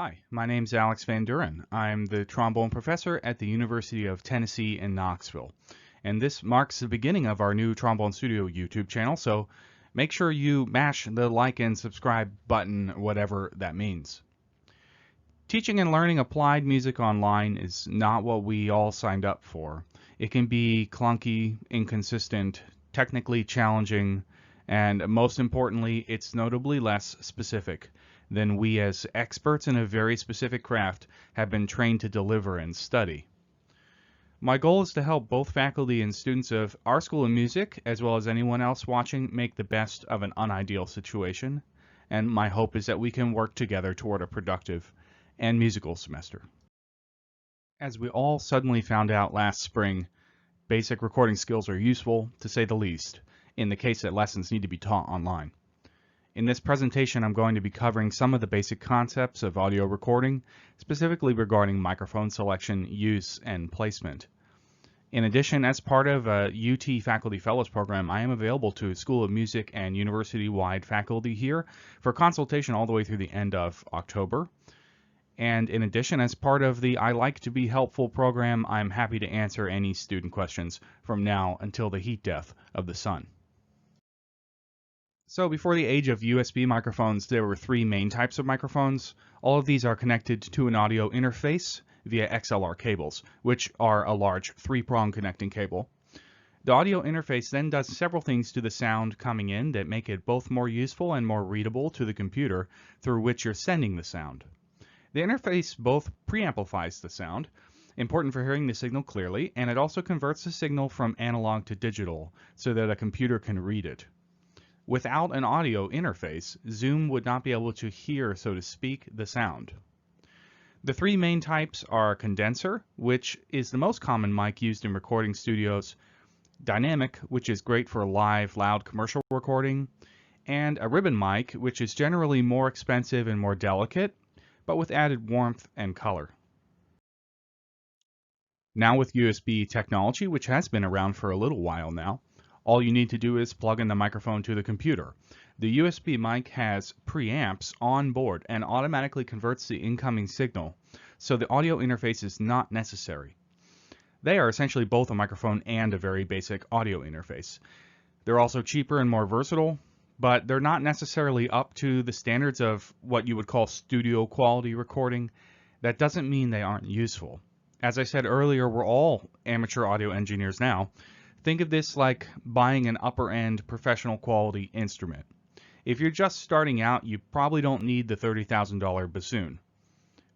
Hi, my name's Alex Van Duuren. I'm the trombone professor at the University of Tennessee in Knoxville. And this marks the beginning of our new Trombone Studio YouTube channel, so make sure you mash the like and subscribe button, whatever that means. Teaching and learning applied music online is not what we all signed up for. It can be clunky, inconsistent, technically challenging, and most importantly, it's notably less specific than we as experts in a very specific craft have been trained to deliver and study. My goal is to help both faculty and students of our School of Music, as well as anyone else watching, make the best of an unideal situation, and my hope is that we can work together toward a productive and musical semester. As we all suddenly found out last spring, basic recording skills are useful, to say the least, in the case that lessons need to be taught online. In this presentation, I'm going to be covering some of the basic concepts of audio recording, specifically regarding microphone selection, use, and placement. In addition, as part of a UT Faculty Fellows program, I am available to School of Music and university-wide faculty here for consultation all the way through the end of October. And in addition, as part of the I Like to Be Helpful program, I'm happy to answer any student questions from now until the heat death of the sun. So before the age of USB microphones, there were three main types of microphones. All of these are connected to an audio interface via XLR cables, which are a large three-prong connecting cable. The audio interface then does several things to the sound coming in that make it both more useful and more readable to the computer through which you're sending the sound. The interface both preamplifies the sound, important for hearing the signal clearly, and it also converts the signal from analog to digital so that a computer can read it. Without an audio interface, Zoom would not be able to hear, so to speak, the sound. The three main types are condenser, which is the most common mic used in recording studios, dynamic, which is great for live, loud commercial recording, and a ribbon mic, which is generally more expensive and more delicate, but with added warmth and color. Now with USB technology, which has been around for a little while now, all you need to do is plug in the microphone to the computer. The USB mic has preamps on board and automatically converts the incoming signal, so the audio interface is not necessary. They are essentially both a microphone and a very basic audio interface. They're also cheaper and more versatile, but they're not necessarily up to the standards of what you would call studio quality recording. That doesn't mean they aren't useful. As I said earlier, we're all amateur audio engineers now. Think of this like buying an upper-end professional quality instrument. If you're just starting out, you probably don't need the $30,000 bassoon.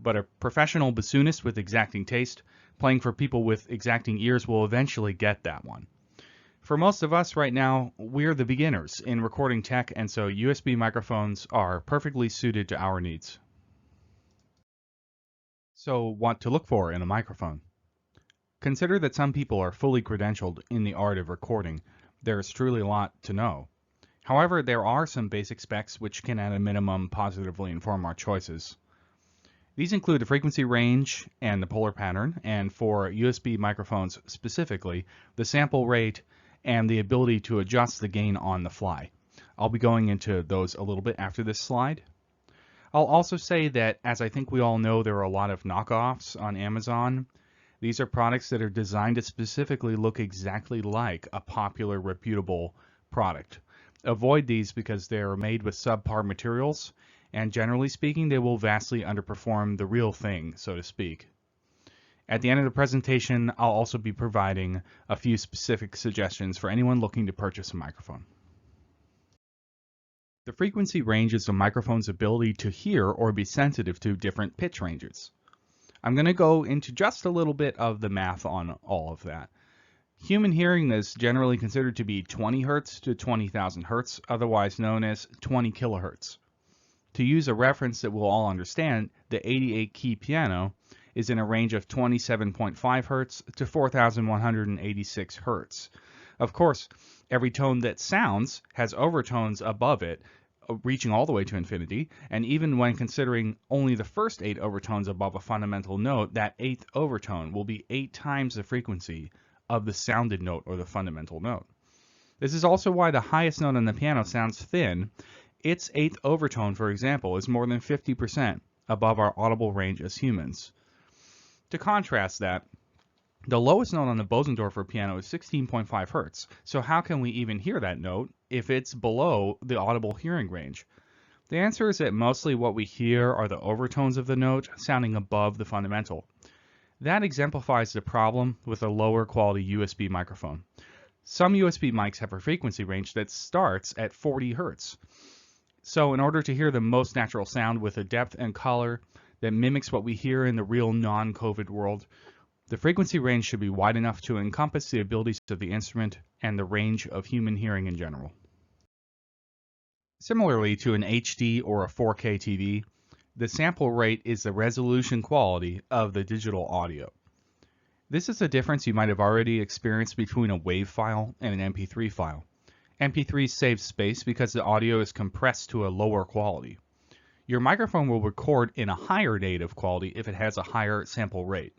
But a professional bassoonist with exacting taste, playing for people with exacting ears, will eventually get that one. For most of us right now, we're the beginners in recording tech, and so USB microphones are perfectly suited to our needs. So what to look for in a microphone? Consider that some people are fully credentialed in the art of recording. There is truly a lot to know. However, there are some basic specs which can at a minimum positively inform our choices. These include the frequency range and the polar pattern, and for USB microphones specifically, the sample rate and the ability to adjust the gain on the fly. I'll be going into those a little bit after this slide. I'll also say that, as I think we all know, there are a lot of knockoffs on Amazon. These are products that are designed to specifically look exactly like a popular, reputable product. Avoid these because they are made with subpar materials, and generally speaking, they will vastly underperform the real thing, so to speak. At the end of the presentation, I'll also be providing a few specific suggestions for anyone looking to purchase a microphone. The frequency range is a microphone's ability to hear or be sensitive to different pitch ranges. I'm going to go into just a little bit of the math on all of that. Human hearing is generally considered to be 20 Hz to 20,000 Hz, otherwise known as 20 kilohertz. To use a reference that we'll all understand, the 88-key piano is in a range of 27.5 Hz to 4,186 Hz. Of course, every tone that sounds has overtones above it, reaching all the way to infinity, and even when considering only the first 8 overtones above a fundamental note, that 8th overtone will be 8 times the frequency of the sounded note or the fundamental note. This is also why the highest note on the piano sounds thin. Its 8th overtone, for example, is more than 50% above our audible range as humans. To contrast that, the lowest note on the Bosendorfer piano is 16.5 hertz. So how can we even hear that note if it's below the audible hearing range? The answer is that mostly what we hear are the overtones of the note sounding above the fundamental. That exemplifies the problem with a lower quality USB microphone. Some USB mics have a frequency range that starts at 40 hertz. So in order to hear the most natural sound with a depth and color that mimics what we hear in the real non-COVID world, the frequency range should be wide enough to encompass the abilities of the instrument and the range of human hearing in general. Similarly to an HD or a 4K TV, the sample rate is the resolution quality of the digital audio. This is a difference you might have already experienced between a WAV file and an MP3 file. MP3 saves space because the audio is compressed to a lower quality. Your microphone will record in a higher native quality if it has a higher sample rate.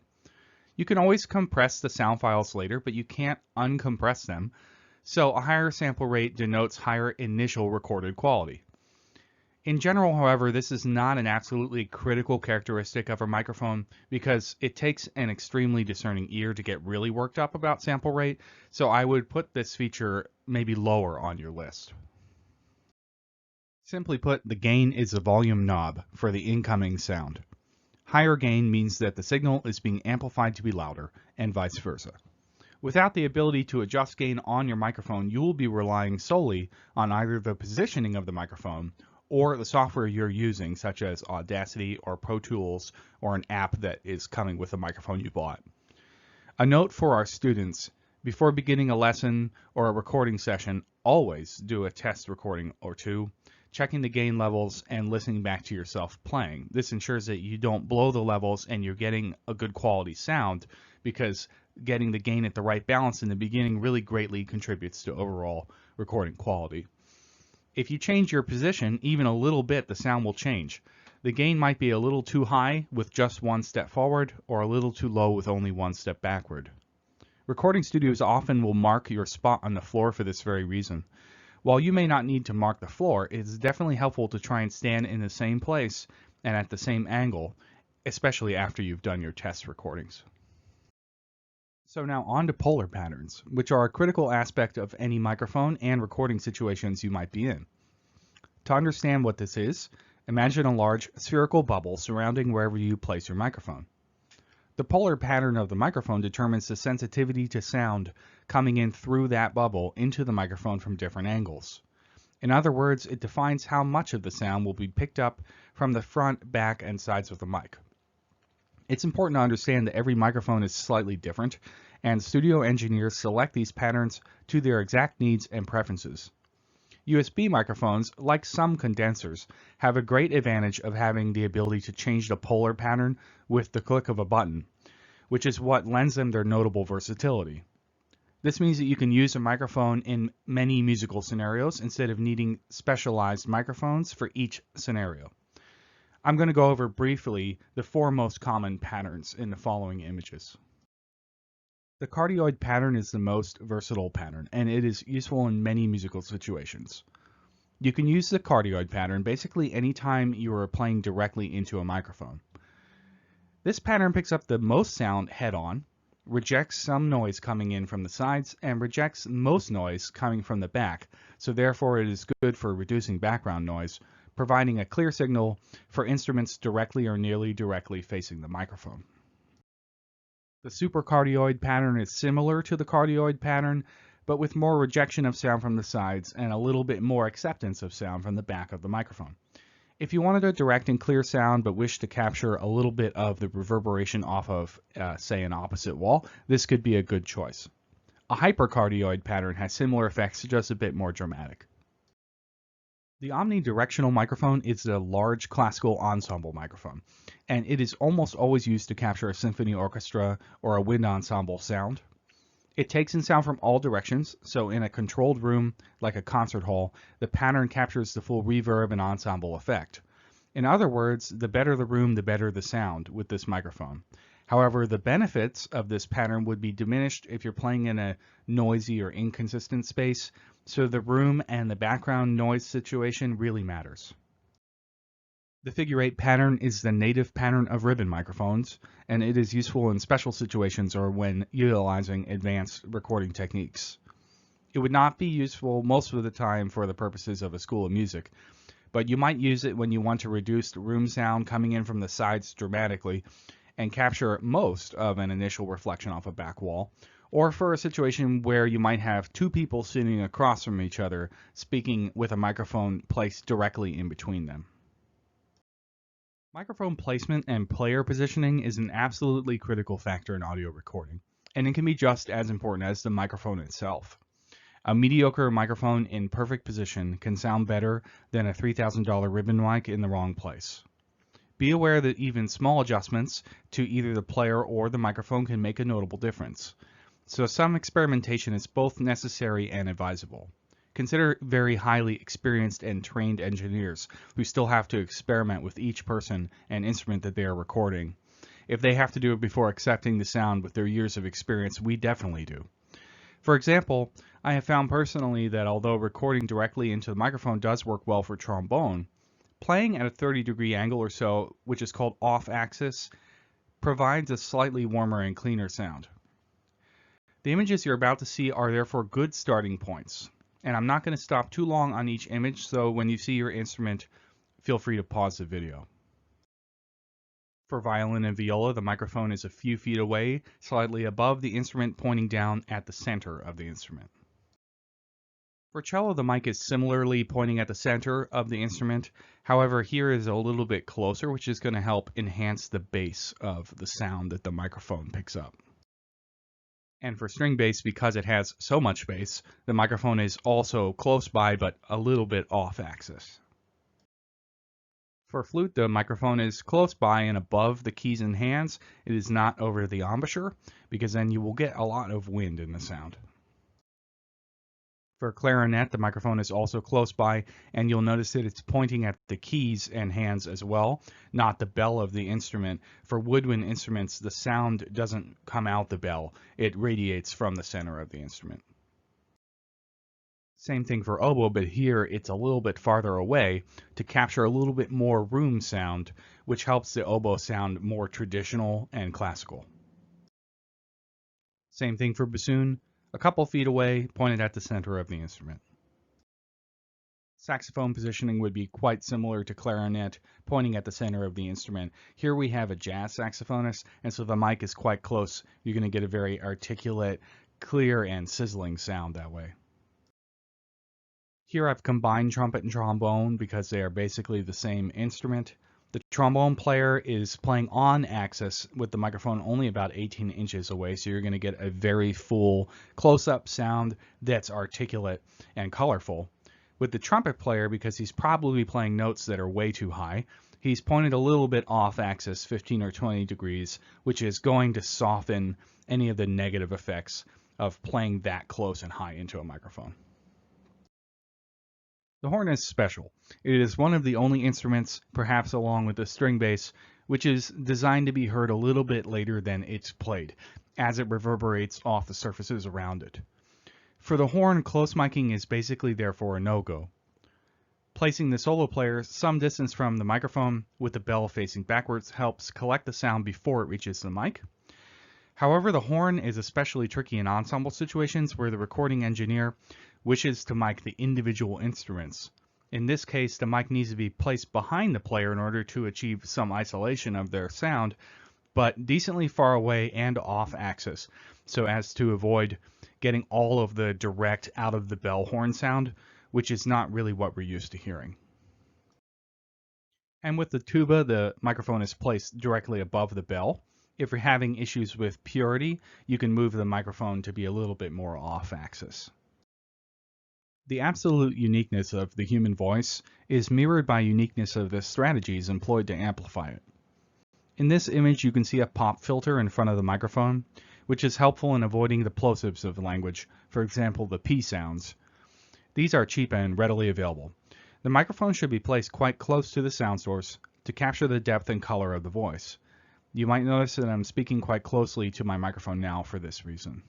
You can always compress the sound files later, but you can't uncompress them, so a higher sample rate denotes higher initial recorded quality. In general, however, this is not an absolutely critical characteristic of a microphone because it takes an extremely discerning ear to get really worked up about sample rate, so I would put this feature maybe lower on your list. Simply put, the gain is the volume knob for the incoming sound. Higher gain means that the signal is being amplified to be louder, and vice versa. Without the ability to adjust gain on your microphone, you will be relying solely on either the positioning of the microphone or the software you're using, such as Audacity or Pro Tools or an app that is coming with the microphone you bought. A note for our students: before beginning a lesson or a recording session, always do a test recording or two, checking the gain levels and listening back to yourself playing. This ensures that you don't blow the levels and you're getting a good quality sound, because getting the gain at the right balance in the beginning really greatly contributes to overall recording quality. If you change your position even a little bit, the sound will change. The gain might be a little too high with just one step forward, or a little too low with only one step backward. Recording studios often will mark your spot on the floor for this very reason. While you may not need to mark the floor, it is definitely helpful to try and stand in the same place and at the same angle, especially after you've done your test recordings. So now on to polar patterns, which are a critical aspect of any microphone and recording situations you might be in. To understand what this is, imagine a large spherical bubble surrounding wherever you place your microphone. The polar pattern of the microphone determines the sensitivity to sound coming in through that bubble into the microphone from different angles. In other words, it defines how much of the sound will be picked up from the front, back, and sides of the mic. It's important to understand that every microphone is slightly different, and studio engineers select these patterns to their exact needs and preferences. USB microphones, like some condensers, have a great advantage of having the ability to change the polar pattern with the click of a button, which is what lends them their notable versatility. This means that you can use a microphone in many musical scenarios instead of needing specialized microphones for each scenario. I'm going to go over briefly the 4 most common patterns in the following images. The cardioid pattern is the most versatile pattern, and it is useful in many musical situations. You can use the cardioid pattern basically anytime you are playing directly into a microphone. This pattern picks up the most sound head-on, rejects some noise coming in from the sides, and rejects most noise coming from the back, so therefore it is good for reducing background noise, providing a clear signal for instruments directly or nearly directly facing the microphone. The supercardioid pattern is similar to the cardioid pattern, but with more rejection of sound from the sides and a little bit more acceptance of sound from the back of the microphone. If you wanted a direct and clear sound but wish to capture a little bit of the reverberation off of, say, an opposite wall, this could be a good choice. A hypercardioid pattern has similar effects, just a bit more dramatic. The omnidirectional microphone is a large classical ensemble microphone, and it is almost always used to capture a symphony orchestra or a wind ensemble sound. It takes in sound from all directions, so in a controlled room like a concert hall, the pattern captures the full reverb and ensemble effect. In other words, the better the room, the better the sound with this microphone. However, the benefits of this pattern would be diminished if you're playing in a noisy or inconsistent space, so the room and the background noise situation really matters. The figure 8 pattern is the native pattern of ribbon microphones, and it is useful in special situations or when utilizing advanced recording techniques. It would not be useful most of the time for the purposes of a school of music, but you might use it when you want to reduce the room sound coming in from the sides dramatically and capture most of an initial reflection off a back wall, or for a situation where you might have two people sitting across from each other speaking with a microphone placed directly in between them. Microphone placement and player positioning is an absolutely critical factor in audio recording, and it can be just as important as the microphone itself. A mediocre microphone in perfect position can sound better than a $3,000 ribbon mic in the wrong place. Be aware that even small adjustments to either the player or the microphone can make a notable difference. So some experimentation is both necessary and advisable. Consider very highly experienced and trained engineers who still have to experiment with each person and instrument that they are recording. If they have to do it before accepting the sound with their years of experience, we definitely do. For example, I have found personally that although recording directly into the microphone does work well for trombone, playing at a 30-degree angle or so, which is called off-axis, provides a slightly warmer and cleaner sound. The images you're about to see are therefore good starting points, and I'm not going to stop too long on each image, so when you see your instrument, feel free to pause the video. For violin and viola, the microphone is a few feet away, slightly above the instrument, pointing down at the center of the instrument. For cello, the mic is similarly pointing at the center of the instrument. However, here is a little bit closer, which is going to help enhance the bass of the sound that the microphone picks up. And for string bass, because it has so much bass, the microphone is also close by but a little bit off axis. For flute, the microphone is close by and above the keys and hands. It is not over the embouchure, because then you will get a lot of wind in the sound. For clarinet, the microphone is also close by, and you'll notice that it's pointing at the keys and hands as well, not the bell of the instrument. For woodwind instruments, the sound doesn't come out the bell. It radiates from the center of the instrument. Same thing for oboe, but here it's a little bit farther away to capture a little bit more room sound, which helps the oboe sound more traditional and classical. Same thing for bassoon, a couple feet away, pointed at the center of the instrument. Saxophone positioning would be quite similar to clarinet, pointing at the center of the instrument. Here we have a jazz saxophonist, and so the mic is quite close. You're going to get a very articulate, clear, and sizzling sound that way. Here I've combined trumpet and trombone because they are basically the same instrument. The trombone player is playing on axis with the microphone only about 18 inches away, so you're going to get a very full close-up sound that's articulate and colorful. With the trumpet player, because he's probably playing notes that are way too high, he's pointed a little bit off axis, 15 or 20 degrees, which is going to soften any of the negative effects of playing that close and high into a microphone. The horn is special. It is one of the only instruments, perhaps along with the string bass, which is designed to be heard a little bit later than it's played, as it reverberates off the surfaces around it. For the horn, close miking is basically therefore a no-go. Placing the solo player some distance from the microphone with the bell facing backwards helps collect the sound before it reaches the mic. However, the horn is especially tricky in ensemble situations where the recording engineer wishes to mic the individual instruments. In this case, the mic needs to be placed behind the player in order to achieve some isolation of their sound, but decently far away and off axis, so as to avoid getting all of the direct out of the bell horn sound, which is not really what we're used to hearing. And with the tuba, the microphone is placed directly above the bell. If you're having issues with purity, you can move the microphone to be a little bit more off axis. The absolute uniqueness of the human voice is mirrored by uniqueness of the strategies employed to amplify it. In this image, you can see a pop filter in front of the microphone, which is helpful in avoiding the plosives of the language, for example, the P sounds. These are cheap and readily available. The microphone should be placed quite close to the sound source to capture the depth and color of the voice. You might notice that I'm speaking quite closely to my microphone now for this reason.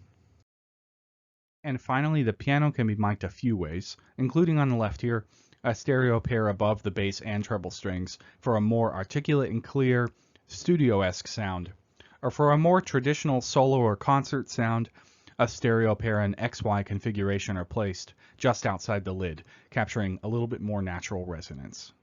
And finally, the piano can be mic'd a few ways, including on the left here, a stereo pair above the bass and treble strings for a more articulate and clear studio-esque sound. Or for a more traditional solo or concert sound, a stereo pair and XY configuration are placed just outside the lid, capturing a little bit more natural resonance.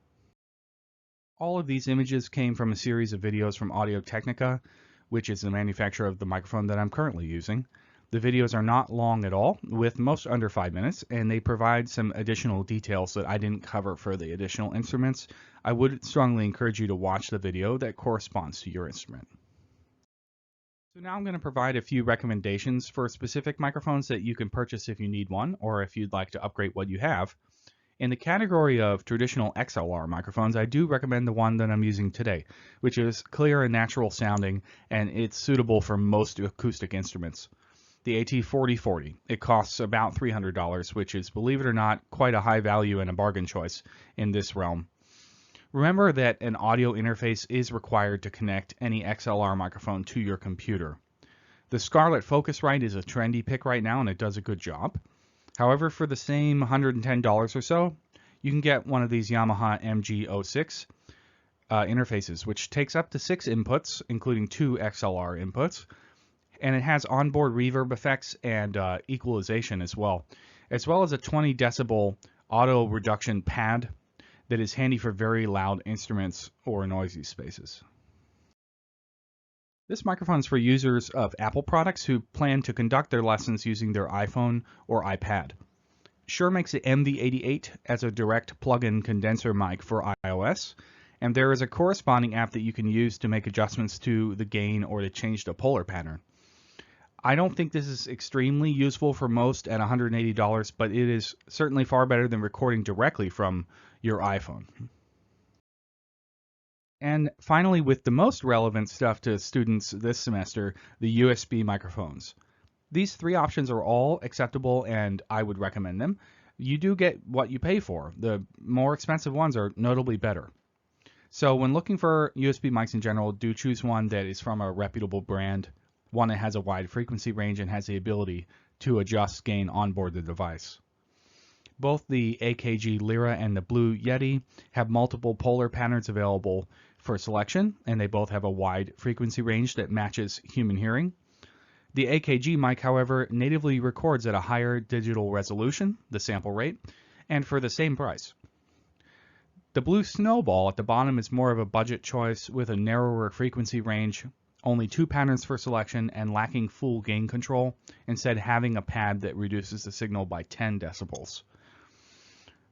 All of these images came from a series of videos from Technica, which is the manufacturer of the microphone that I'm currently using. The videos are not long at all, with most under 5 minutes, and they provide some additional details that I didn't cover for the additional instruments. I would strongly encourage you to watch the video that corresponds to your instrument. So now I'm going to provide a few recommendations for specific microphones that you can purchase if you need one, or if you'd like to upgrade what you have. In the category of traditional XLR microphones, I do recommend the one that I'm using today, which is clear and natural sounding, and it's suitable for most acoustic instruments. The AT4040. It costs about $300, which is, believe it or not, quite a high value and a bargain choice in this realm. Remember that an audio interface is required to connect any XLR microphone to your computer. The Scarlett Focusrite is a trendy pick right now, and it does a good job. However, for the same $110 or so, you can get one of these Yamaha MG06 interfaces, which takes up to 6 inputs, including 2 XLR inputs, and it has onboard reverb effects and equalization as well as a 20 decibel auto reduction pad that is handy for very loud instruments or noisy spaces. This microphone is for users of Apple products who plan to conduct their lessons using their iPhone or iPad. Shure makes the MV88 as a direct plug-in condenser mic for iOS, and there is a corresponding app that you can use to make adjustments to the gain or to change the polar pattern. I don't think this is extremely useful for most at $180, but it is certainly far better than recording directly from your iPhone. And finally, with the most relevant stuff to students this semester, the USB microphones. These 3 options are all acceptable and I would recommend them. You do get what you pay for. The more expensive ones are notably better. So when looking for USB mics in general, do choose one that is from a reputable brand, one that has a wide frequency range and has the ability to adjust gain onboard the device. Both the AKG Lyra and the Blue Yeti have multiple polar patterns available for selection, and they both have a wide frequency range that matches human hearing. The AKG mic, however, natively records at a higher digital resolution, the sample rate, and for the same price. The Blue Snowball at the bottom is more of a budget choice with a narrower frequency range, only 2 patterns for selection, and lacking full gain control, instead having a pad that reduces the signal by 10 decibels.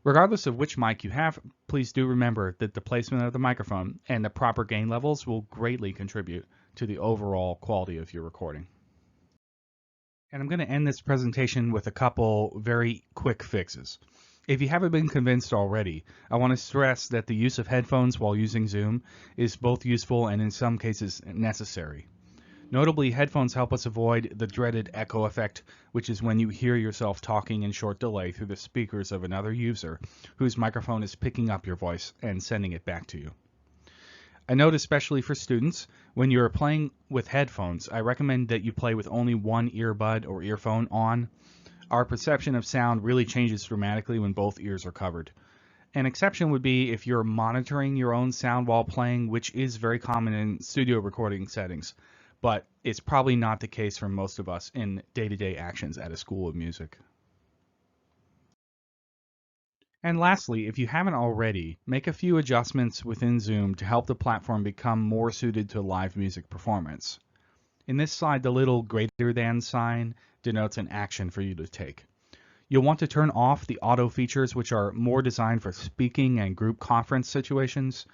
Regardless of which mic you have, please do remember that the placement of the microphone and the proper gain levels will greatly contribute to the overall quality of your recording. And I'm going to end this presentation with a couple very quick fixes. If you haven't been convinced already, I want to stress that the use of headphones while using Zoom is both useful and in some cases necessary. Notably, headphones help us avoid the dreaded echo effect, which is when you hear yourself talking in short delay through the speakers of another user whose microphone is picking up your voice and sending it back to you. A note especially for students, when you're playing with headphones, I recommend that you play with only one earbud or earphone on. Our perception of sound really changes dramatically when both ears are covered. An exception would be if you're monitoring your own sound while playing, which is very common in studio recording settings, but it's probably not the case for most of us in day-to-day actions at a school of music. And lastly, if you haven't already, make a few adjustments within Zoom to help the platform become more suited to live music performance. In this slide, the little greater than sign denotes an action for you to take. You'll want to turn off the auto features, which are more designed for speaking and group conference situations.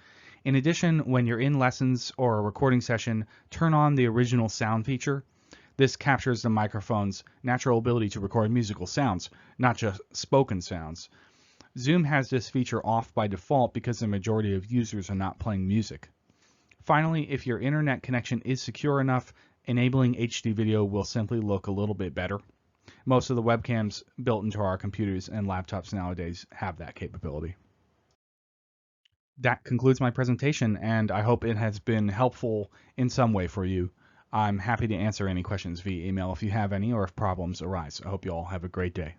In addition, when you're in lessons or a recording session, turn on the original sound feature. This captures the microphone's natural ability to record musical sounds, not just spoken sounds. Zoom has this feature off by default because the majority of users are not playing music. Finally, if your internet connection is secure enough, enabling HD video will simply look a little bit better. Most of the webcams built into our computers and laptops nowadays have that capability. That concludes my presentation, and I hope it has been helpful in some way for you. I'm happy to answer any questions via email if you have any or if problems arise. I hope you all have a great day.